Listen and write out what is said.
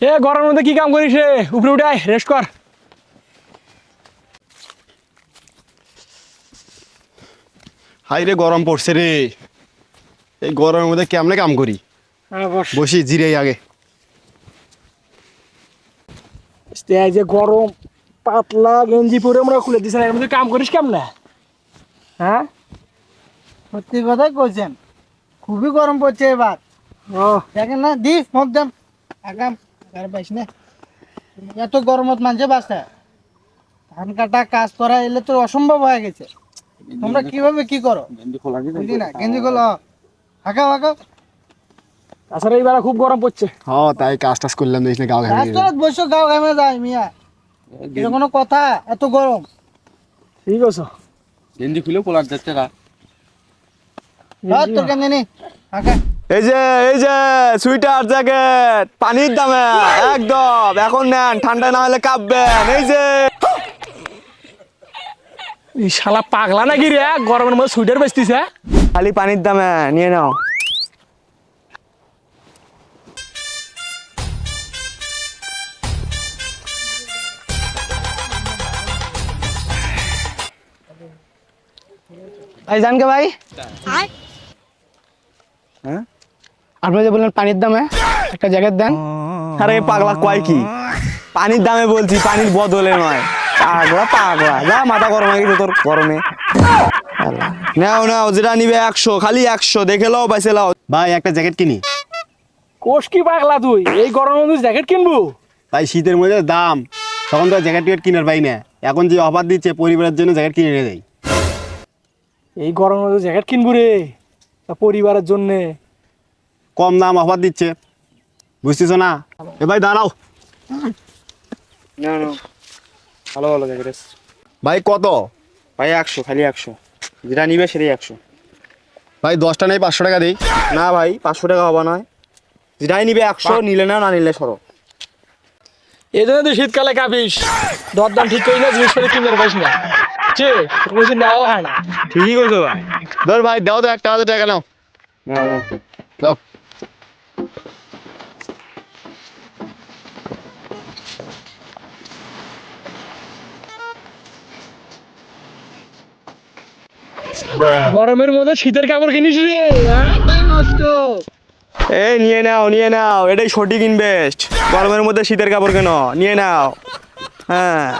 এ গরমের মধ্যে কি কাম করিস রে? উপরে উঠে আয়, রেস্ট কর। হাই রে, গরম পড়ছে রে। এই গরমের মধ্যে কেমনে কাম করি? বসি জিরেই আগে। এই যে গরম, পাতলা গেঞ্জি পরে আমরা খুলে দিছে, এর মধ্যে কাম করিস কেমনে? হ্যাঁ, সত্যি কথাই কইছেন, খুবই গরম পড়ছে এবার। ও দেখেন না, দিস মগ দেন আগাম আর পাইস না। এত গরমত মানছে বাসা, ধান কাটা কাজ করা এলে তো অসম্ভব হয়ে গেছে। তোমরা কিভাবে কি করো বুঝি না। গেঞ্জি খোলো, হাঁকাও হাঁকাও। তাছাড়া এইবার খুব গরম পড়ছে। তাই কাজ টাজ করলাম, দেখিস না গাও ঘামে গেছে। রাস্তায় বসে গাও ঘামে যায় মিয়া, এটা কোনো কথা? এত গরম। ঠিক আছে, গেঞ্জি খুলে পোলার যাচ্ছে না। তোর কেন জানি হাঁকা। এই যে সুইটার জ্যাকেট পানির দামে একদম, এখন নেন, ঠান্ডা না হলে কাঁপবেন। এই যে এই শালা পাগলা নাকি রে, গরমের মধ্যে সুইটার বেচতিছে? খালি পানির দামে নিয়ে নাও। ভাই জানকে ভাই, হ্যাঁ, আপনি যে বললেন পানির দামে একটা জ্যাকেট দেন। আরে পাগলা কয় কি, পানির দামে বলছি, পানির বদলে নয়। পাগলা যা, মাথা গরম হয়ে গেছে তোর গরমে। নাও যেটা নিবে 100, খালি 100, দেখে লাও, পাইছে লাও। ভাই একটা জ্যাকেট কিনি। কোষ কি পাগলা তুই, এই গরমের মধ্যে জ্যাকেট কিনবো? ভাই শীতের মধ্যে দাম, তখন তো জ্যাকেট ট্যাকেট কিনার পাই না। এখন যে অফার দিচ্ছে, পরিবারের জন্য জ্যাকেট কিনে নিয়ে যাই। এই গরমের মধ্যে জ্যাকেট কিনবো রে, তা পরিবারের জন্যে? কম দাম অফার দিচ্ছে, বুঝতেছো না? এ ভাই দাঁড়াও। ভালো ভালো জ্যাকেট। ভাই কত? ভাই 100, খালি 100। যেটা নিবে সেটাই 100। ভাই 10টা নেই, 500 টাকা দিই। না ভাই, 500 টাকা হবা নয়। যেটাই নিবে 100, নিলে না, না নিলে সরো। এই জন্য তুই শীতকালে কাঁপিস, দরদাম ঠিক করি না, জিনিসপত্র কিনতে পারিস না। চে কিছু নেওয়া হয় না। ঠিকই কইছো ভাই। ধর ভাই, দাও তো 1000 টাকা নাও। দাও। গরমের মধ্যে শীতের কাপড় কিনিস রে, নষ্ট। এই নিয়ে নাও, এটাই সঠিক ইনভেস্ট। গরমের মধ্যে শীতের কাপড় কেন, নিয়ে নাও। হ্যাঁ।